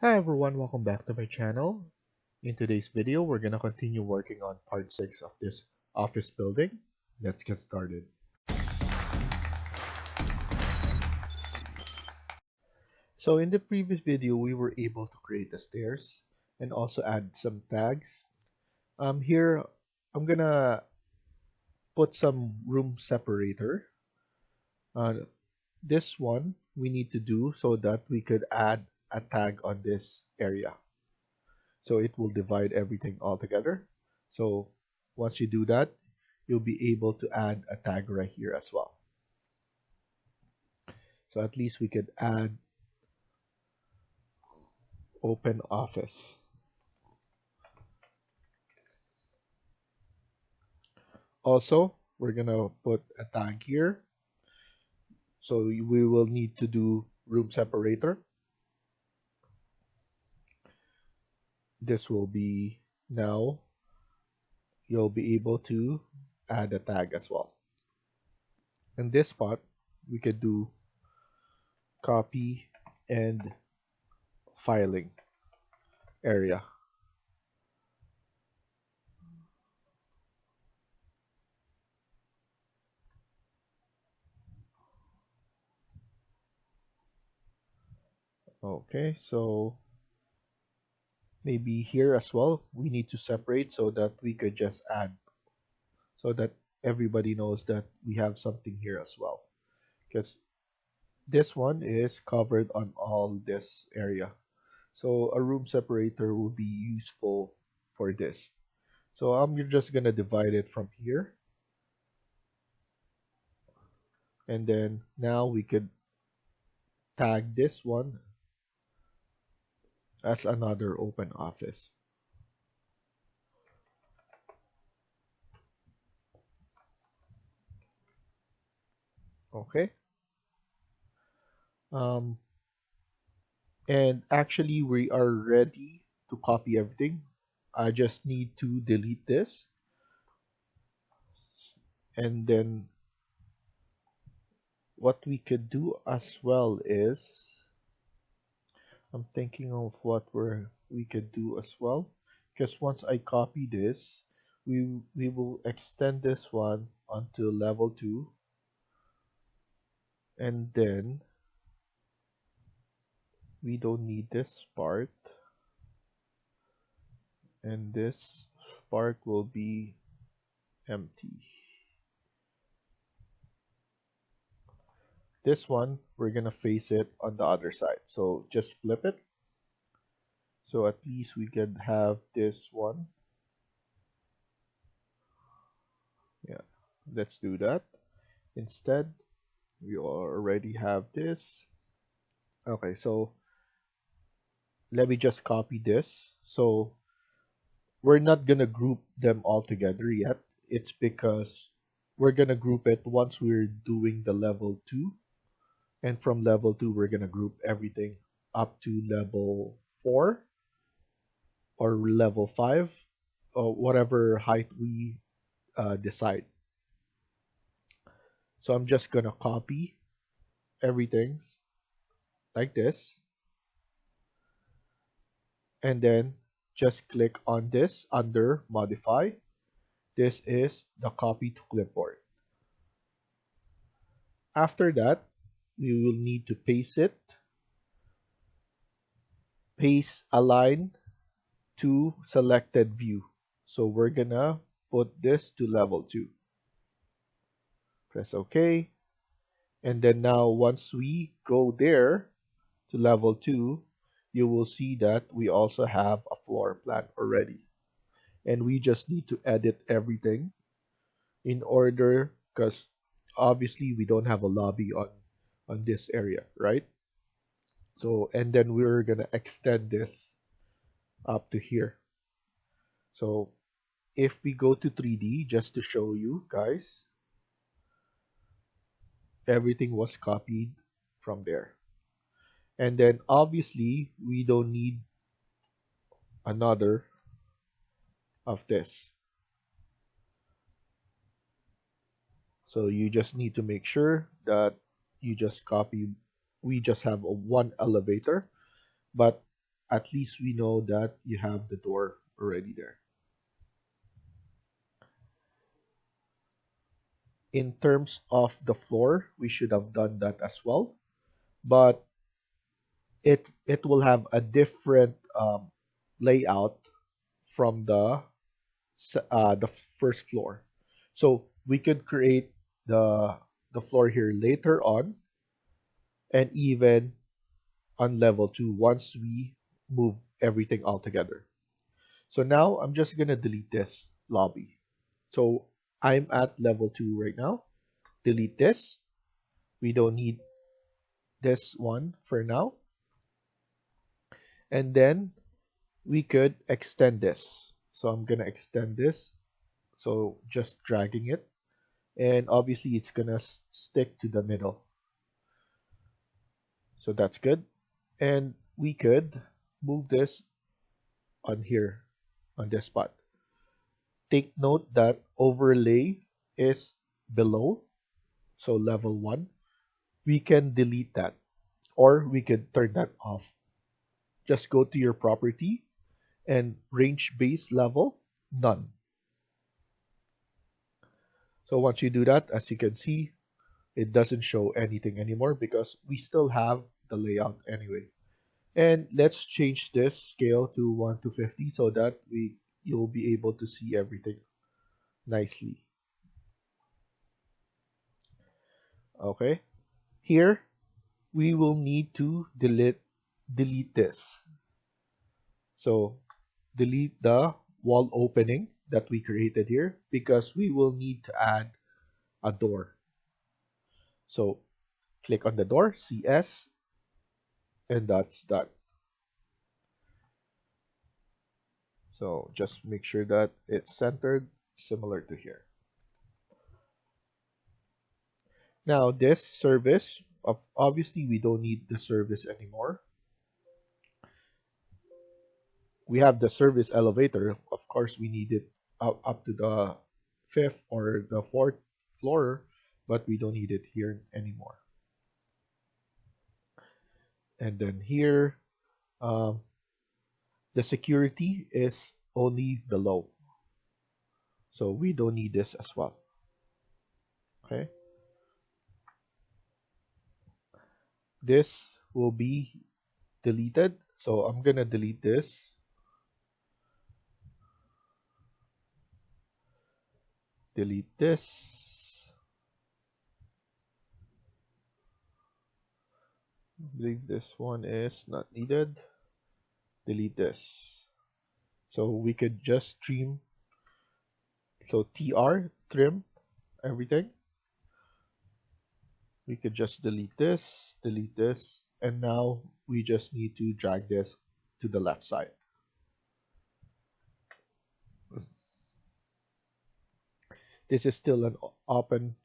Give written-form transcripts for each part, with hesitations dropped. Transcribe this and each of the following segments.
Hi everyone, welcome back to my channel. In today's video, we're going to continue working on part 6 of this office building. Let's get started. So in the previous video, we were able to create the stairs and also add some tags. Here, I'm going to put some room separator. Uh, this one we need to do so that we could add a tag on this area. So it will divide everything all together. So once you do that, you'll be able to add a tag right here as well. So at least we could add open office. Also, we're gonna put a tag here. So we will need to do room separator. This will be now you'll be able to add a tag as well. In this spot, we could do copy and filing area. Okay, so maybe here as well, we need to separate so that we could just add, so that everybody knows that we have something here as well. Because this one is covered on all this area. So a room separator will be useful for this. So I'm just gonna divide it from here. And then now we could tag this one as another open office. Okay. Um, and actually we are ready to copy everything. I just need to delete this, and then what we could do as well is I'm thinking of what we could do as well, because once I copy this, we will extend this one onto level 2, and then we don't need this part, and this part will be empty. This one, we're gonna face it on the other side. So just flip it. So at least we can have this one. Yeah, let's do that. Instead, we already have this. Okay, so let me just copy this. So we're not gonna group them all together yet. It's because we're gonna group it once we're doing the level 2. And from level 2, we're gonna group everything up to level 4 or level 5, or whatever height we decide. So I'm just gonna copy everything like this, and then just click on this under modify. This is the copy to clipboard. After that, we will need to paste it, paste align to selected view. So we're gonna put this to level 2. Press OK. And then now once we go there to level 2, you will see that we also have a floor plan already. And we just need to edit everything in order, because obviously we don't have a lobby on this area, right? So, and then we're gonna extend this up to here. So if we go to 3D, just to show you guys, everything was copied from there. And then obviously we don't need another of this. So you just need to make sure that you just copy, we just have a one elevator, but at least we know that you have the door already there. In terms of the floor, we should have done that as well, but it will have a different layout from the first floor. So we could create the floor here later on, and even on level 2 once we move everything all together. So now I'm just gonna delete this lobby. So I'm at level 2 right now. Delete this. We don't need this one for now. And then we could extend this. So I'm gonna extend this. So just dragging it. And obviously it's gonna stick to the middle. So that's good. And we could move this on here, on this spot. Take note that overlay is below, so level 1. We can delete that, or we could turn that off. Just go to your property and range base level, none. So once you do that, as you can see, it doesn't show anything anymore because we still have the layout anyway. And let's change this scale to 1 to 50 so that you'll be able to see everything nicely. Okay. Here we will need to delete this. So delete the wall opening that we created here because we will need to add a door. So click on the door, CS, and that's done. So just make sure that it's centered, similar to here. Now this service, obviously we don't need the service anymore. We have the service elevator. Of course, we need it up to the 5th or the 4th floor, but we don't need it here anymore. And then here, the security is only below. So we don't need this as well. Okay. This will be deleted. So I'm going to delete this. Delete this. I believe this one is not needed. Delete this. So we could just trim. So TR, trim everything. We could just delete this, and now we just need to drag this to the left side. This is still an open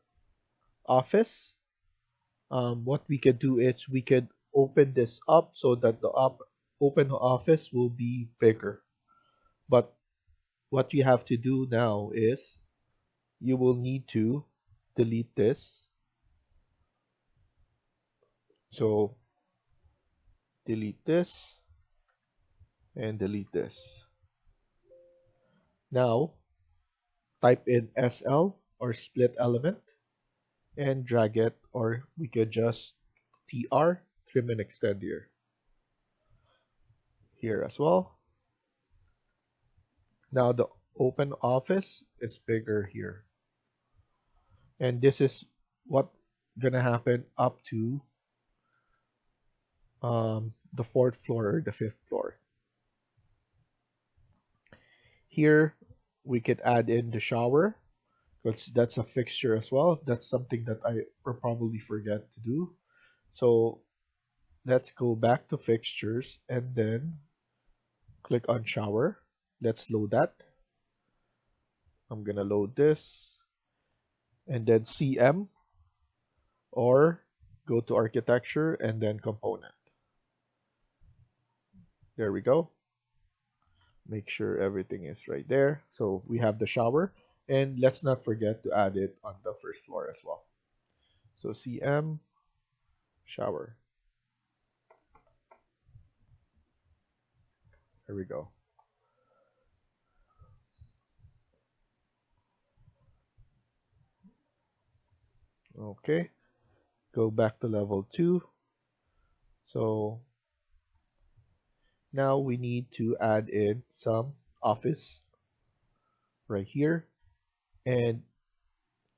office. What we could do is we could open this up so that the open office will be bigger. But what you have to do now is you will need to delete this. So delete this and delete this. Now type in SL or split element and drag it, or we could just TR, trim and extend here as well. Now the open office is bigger here, and this is what gonna happen up to the 4th floor or the 5th floor. Here we could add in the shower because that's a fixture as well. That's something that I probably forget to do. So let's go back to fixtures and then click on shower. Let's load that. I'm gonna load this and then CM, or go to architecture and then component. There we go. Make sure everything is right there. So we have the shower, and let's not forget to add it on the 1st floor as well. So CM, shower. There we go. Okay, go back to level 2. So now we need to add in some office right here, and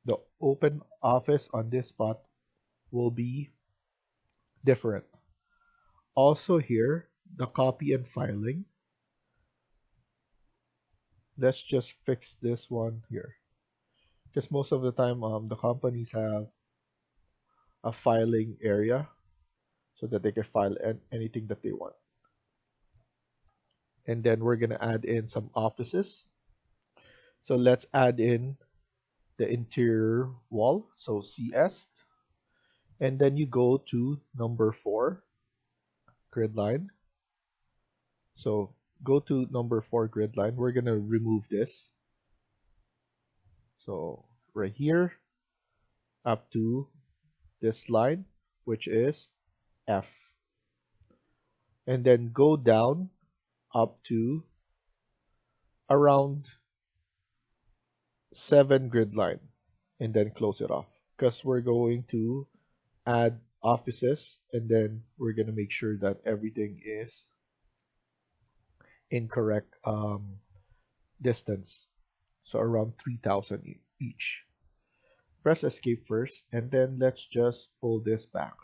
the open office on this spot will be different. Also here, the copy and filing, let's just fix this one here, because most of the time the companies have a filing area so that they can file anything that they want. And then we're going to add in some offices. So let's add in the interior wall, so CS, and then you go to number 4 grid line. So go to number 4 grid line. We're going to remove this. So right here up to this line, which is F. And then go down up to around 7 grid line and then close it off, because we're going to add offices and then we're going to make sure that everything is in correct distance. So around 3,000 each. Press escape first and then let's just pull this back.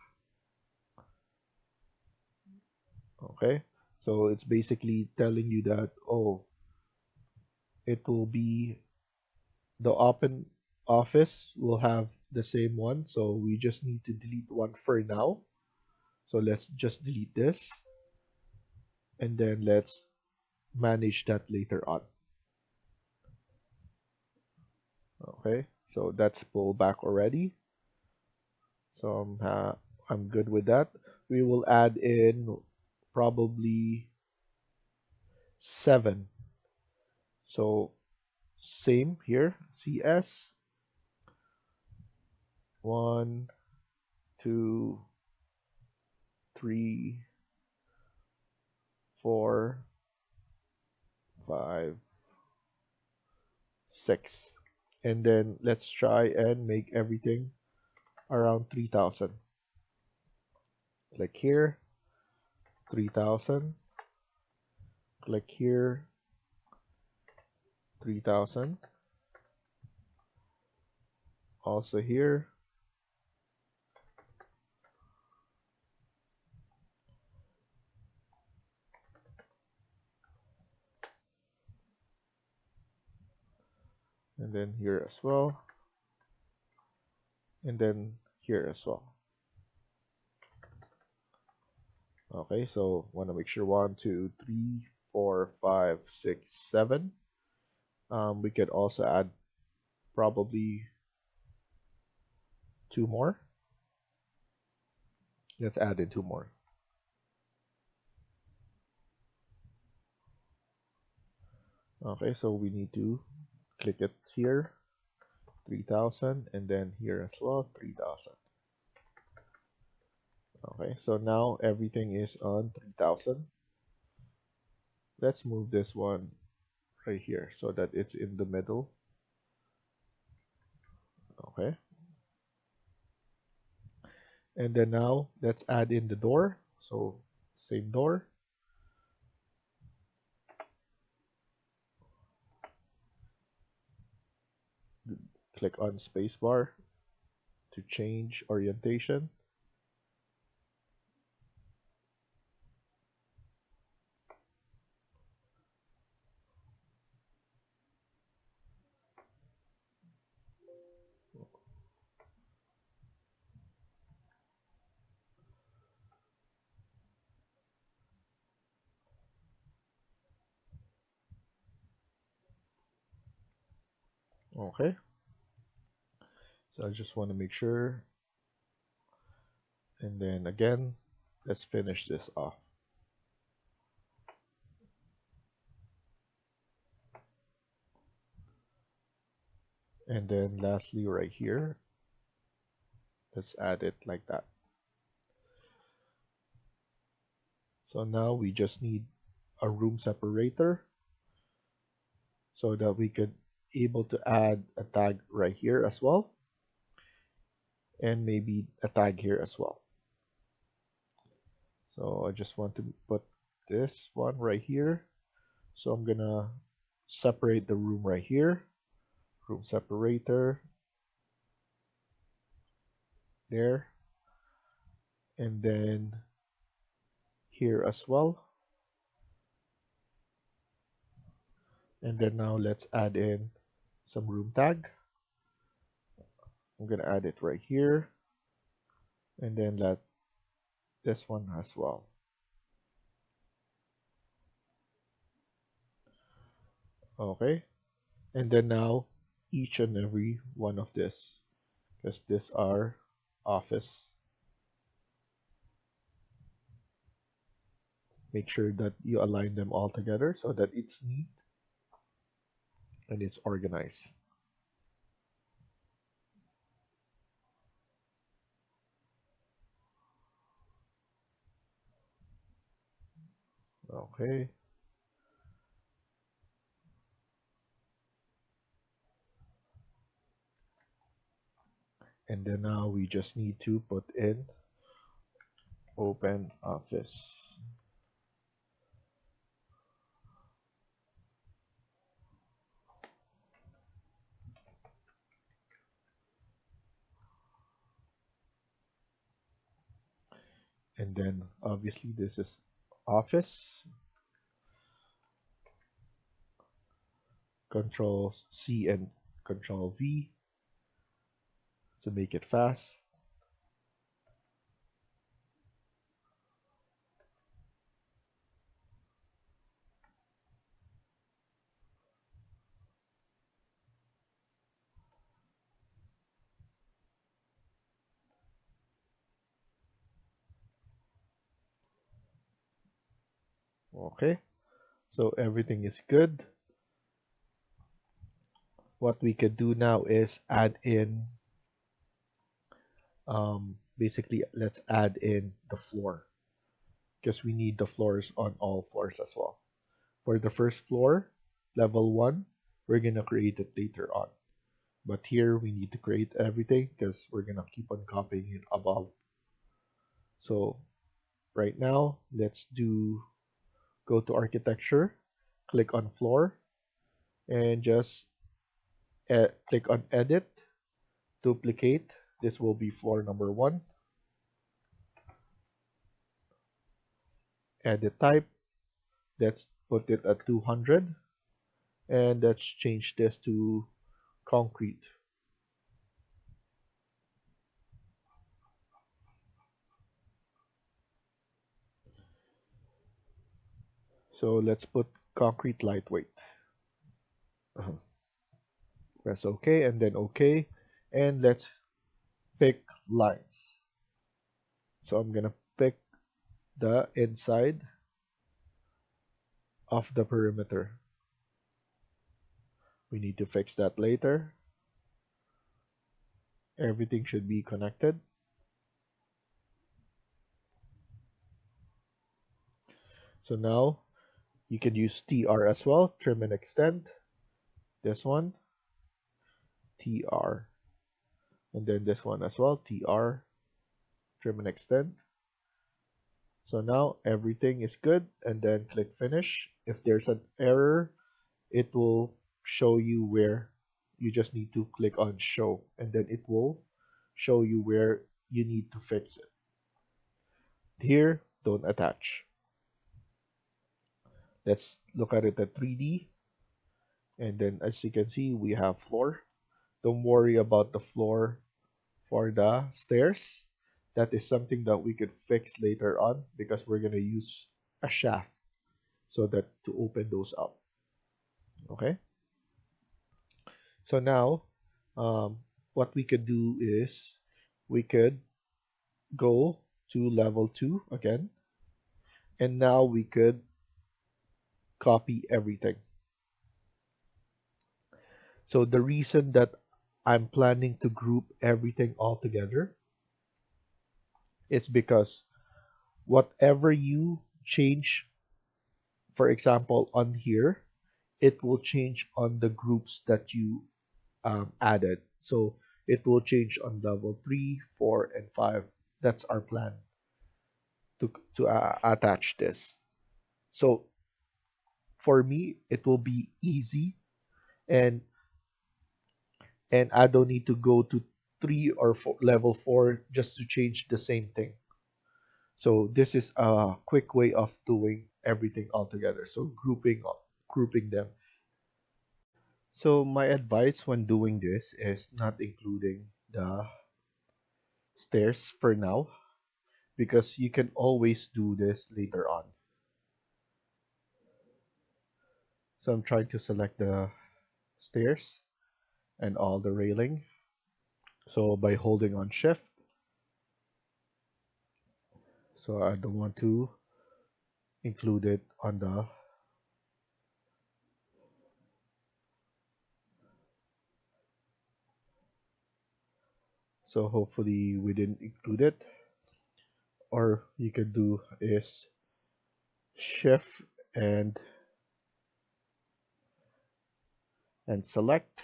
Okay, so it's basically telling you that, oh, it will be the open office will have the same one, so we just need to delete one for now. So let's just delete this and then let's manage that later on. Okay, so that's pulled back already, so I'm good with that. We will add in probably 7. So same here, CS 1, 2, 3, 4, 5, 6. And then let's try and make everything around 3,000. Click here, 3,000. Click here, 3,000. Also here. And then here as well. And then here as well. Okay, so want to make sure 1, 2, 3, 4, 5, 6, 7. We could also add probably 2 more. Let's add in 2 more. Okay, so we need to click it here, 3,000, and then here as well, 3,000. Okay, so now everything is on 3,000. Let's move this one right here so that it's in the middle. Okay. And then now let's add in the door. So same door. Click on spacebar to change orientation. Okay. So I just want to make sure. And then again, let's finish this off. And then lastly right here, let's add it like that. So now we just need a room separator so that we could able to add a tag right here as well, and maybe a tag here as well. So I just want to put this one right here. So I'm gonna separate the room right here, room separator there, and then here as well. And then now let's add in some room tag. I'm gonna add it right here, and then let this one as well. Okay, and then now each and every one of this, because these are office. Make sure that you align them all together so that it's neat and it's organized. Okay, and then now we just need to put in open office. And then obviously this is office. Control C and Control V to make it fast. Okay, so everything is good. What we could do now is add in, basically, let's add in the floor because we need the floors on all floors as well. For the first floor, level 1, we're gonna create it later on. But here we need to create everything because we're gonna keep on copying it above. So right now, let's go to architecture, click on floor, and just click on edit, duplicate. This will be floor number 1. Edit type, let's put it at 200, and let's change this to concrete. So let's put concrete lightweight. Press OK and then OK, and let's pick lines. So I'm gonna pick the inside of the perimeter. We need to fix that later. Everything should be connected. So now you can use TR as well, trim and extend. This one, TR. And then this one as well, TR, trim and extend. So now everything is good, and then click finish. If there's an error, it will show you where you just need to click on show, and then it will show you where you need to fix it. Here, don't attach. Let's look at it at 3D, and then as you can see, we have floor. Don't worry about the floor for the stairs. That is something that we could fix later on because we're going to use a shaft so that to open those up. Okay, so now what we could do is we could go to level 2 again, and now we could copy everything. So the reason that I'm planning to group everything all together is because whatever you change for example, on here, it will change on the groups that you added. So it will change on level 3, 4, and 5. That's our plan to attach this. So for me, it will be easy, and I don't need to go to 3 or 4, level 4 just to change the same thing. So this is a quick way of doing everything all together. So grouping them. So my advice when doing this is not including the stairs for now, because you can always do this later on. So I'm trying to select the stairs and all the railing. So by holding on shift, so I don't want to include it on the, so hopefully we didn't include it. Or you can do is shift and select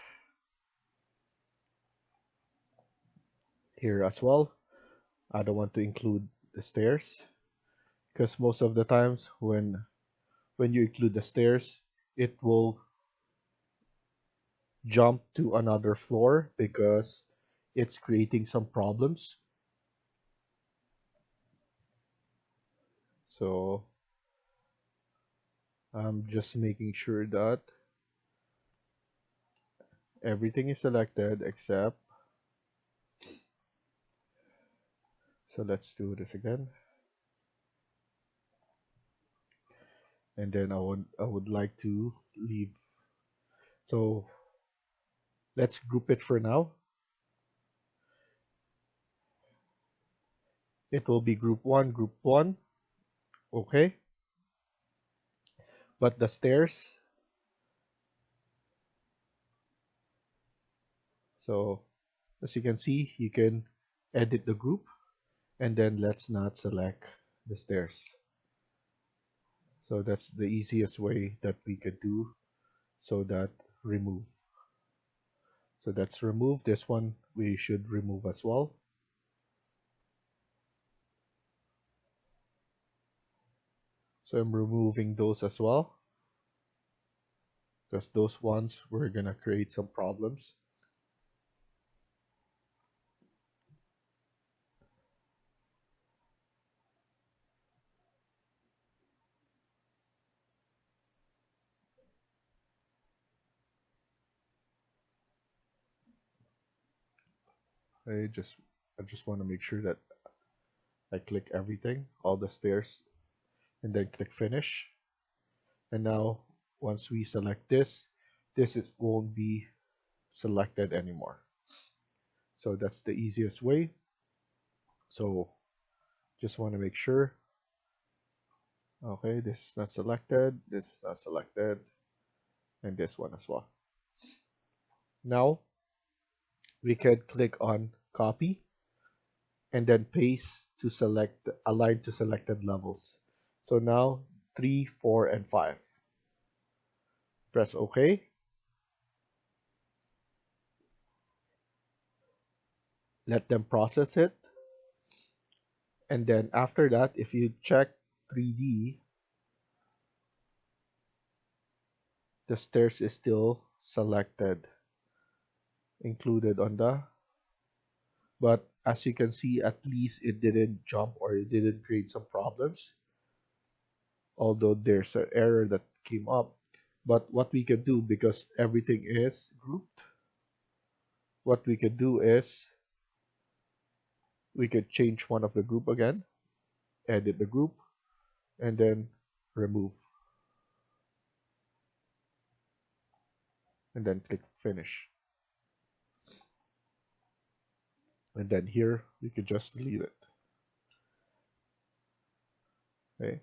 here as well. I don't want to include the stairs, because most of the times when you include the stairs, it will jump to another floor because it's creating some problems. So I'm just making sure that everything is selected except, so let's do this again. And then I would like to leave. So let's group it for now. It will be group 1. Okay. But the stairs, so as you can see, you can edit the group, and then let's not select the stairs. So that's the easiest way that we could do. So that remove. So that's remove. This one we should remove as well. So I'm removing those as well, because those ones we're gonna create some problems. I just want to make sure that I click everything, all the stairs, and then click finish. And now once we select this, won't be selected anymore. So that's the easiest way. So just want to make sure. Okay, this is not selected, this is not selected, and this one as well. Now we can click on copy and then paste to select, align to selected levels. So now 3, 4, and 5. Press OK. Let them process it. And then after that, if you check 3D, the stairs is still selected, included on the, but as you can see, at least it didn't jump or it didn't create some problems, although there's an error that came up. But what we can do, because everything is grouped, what we could do is we could change one of the group again, edit the group, and then remove, and then click finish. And then here we could just delete it. Okay.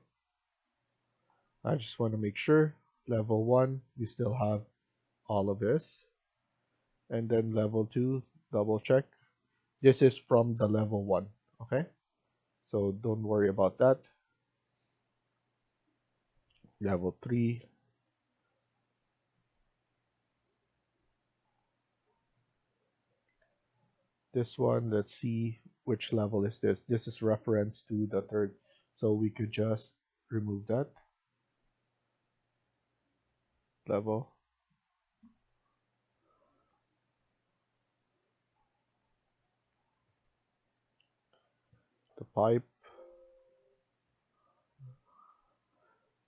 I just want to make sure level 1 we still have all of this, and then level 2, double check. This is from the level 1. Okay, so don't worry about that. level 3. This one, let's see which level is this. This is reference to the third, so we could just remove that level. The pipe,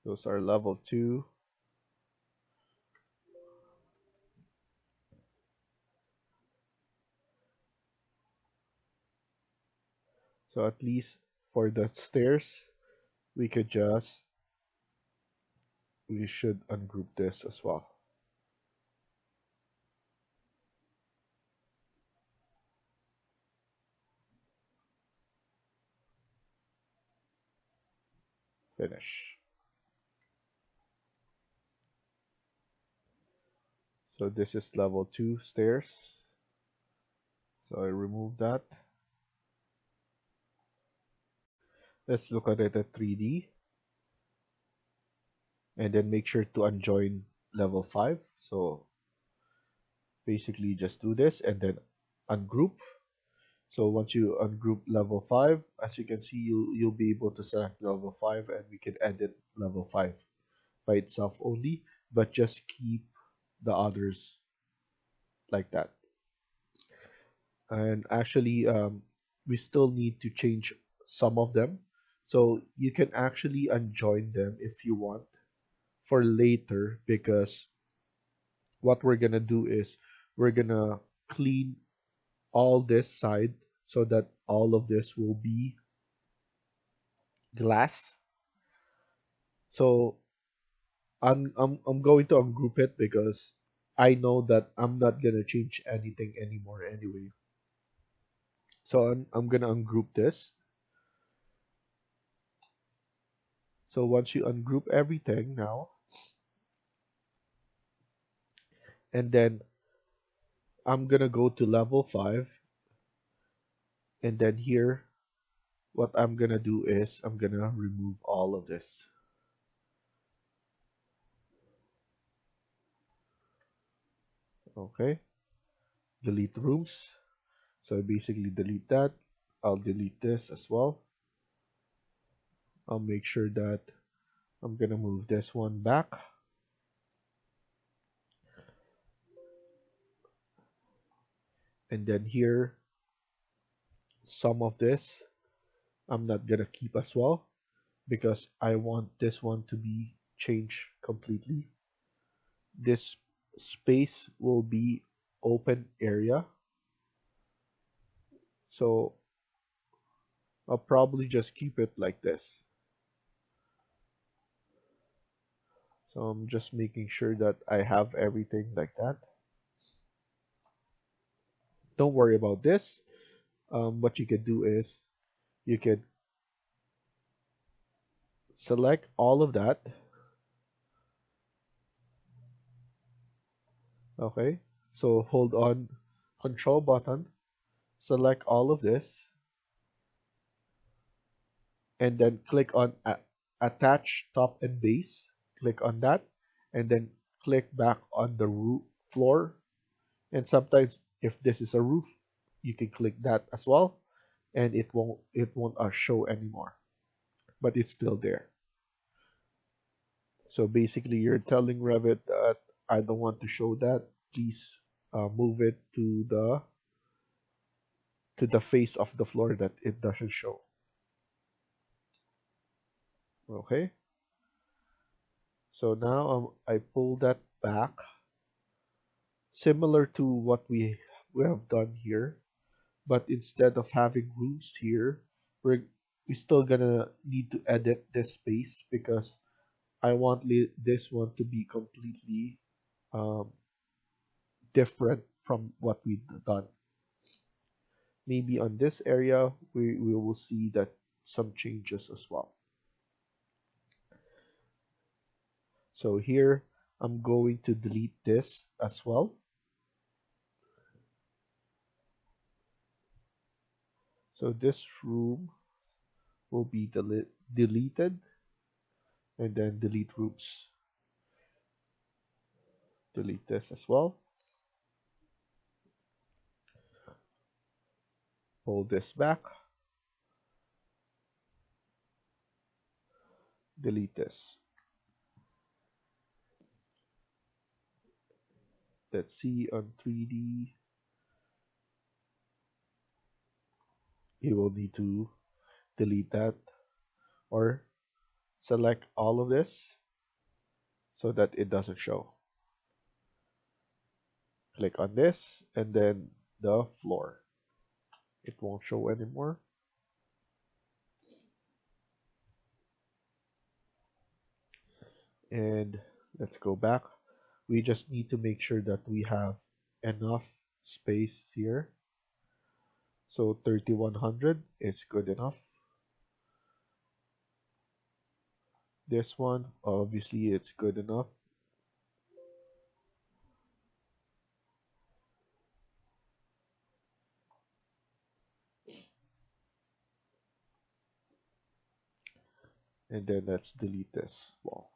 those are level 2. So at least for the stairs, we could just, we should ungroup this as well. Finish. So this is level 2 stairs. So I remove that. Let's look at it at 3D. And then make sure to unjoin level 5. So basically just do this and then ungroup. So once you ungroup level 5, as you can see, you'll be able to select level 5 and we can edit level 5 by itself only, but just keep the others like that. And actually, we still need to change some of them. So you can actually unjoin them if you want for later, because what we're gonna do is we're gonna clean all this side so that all of this will be glass. So I'm going to ungroup it because I know that I'm not gonna change anything anymore anyway. So I'm gonna ungroup this. So once you ungroup everything now, and then I'm gonna go to level 5, and then here what I'm gonna do is I'm gonna remove all of this. Okay, delete rooms. So I basically delete that. I'll delete this as well. I'll make sure that I'm gonna move this one back. And then here, some of this I'm not gonna keep as well because I want this one to be changed completely. This space will be open area. So I'll probably just keep it like this. So I'm just making sure that I have everything like that. Don't worry about this. What you can do is you can select all of that. Okay, so hold on control button, select all of this, and then click on attach top and base. Click on that, and then click back on the roof floor. And sometimes if this is a roof, you can click that as well, and it won't show anymore, but it's still there. So basically, you're telling Revit that I don't want to show that. Please move it to the face of the floor that it doesn't show. Okay. So now I pull that back, similar to what we have done here, but instead of having rooms here, we still gonna need to edit this space because I want this one to be completely um, different from what we've done. Maybe on this area we will see that some changes as well. So here I'm going to delete this as well. So this room will be deleted. and then delete roofs. Delete this as well. Pull this back. Delete this. Let's see on 3D. You will need to delete that or select all of this so that it doesn't show. Click on this and then the floor. It won't show anymore. And let's go back. We just need to make sure that we have enough space here. So 3100 is good enough. This one, obviously it's good enough. And then let's delete this wall.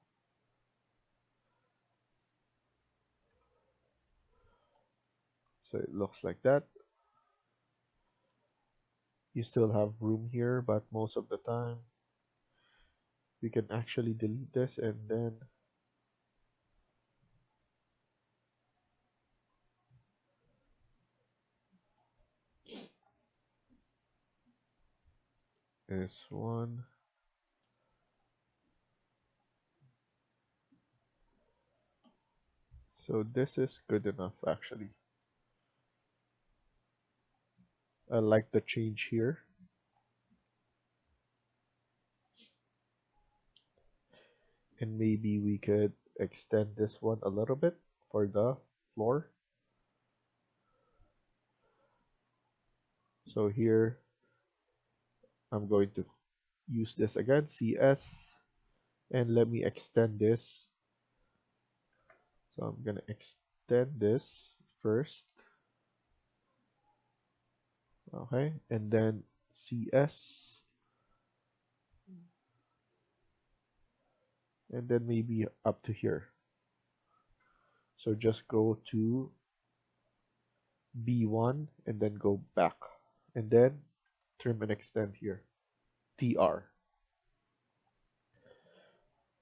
So it looks like that. You still have room here, but most of the time we can actually delete this and then this one. So this is good enough actually. I like the change here. And maybe we could extend this one a little bit for the floor. So here I'm going to use this again, CS, and let me extend this. So I'm gonna extend this first. Okay, and then CS, and then maybe up to here. So just go to B1 and then go back, and then trim and extend here, TR.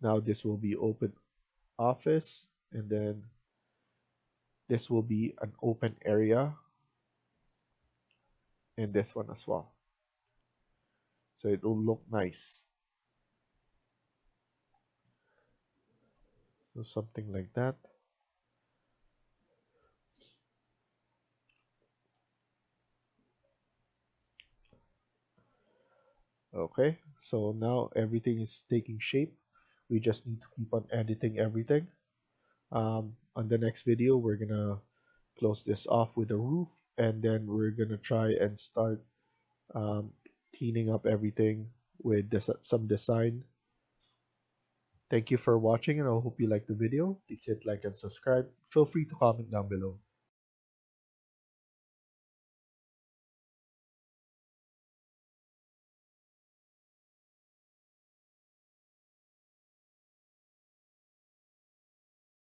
Now this will be open office, and then this will be an open area, and this one as well. So it will look nice. So something like that. Okay, so now everything is taking shape. We just need to keep on editing everything. On the next video, we're gonna close this off with a roof, and then we're gonna try and start um, cleaning up everything with some design. Thank you for watching, and I hope you liked the video. Please hit like and subscribe. Feel free to comment down below.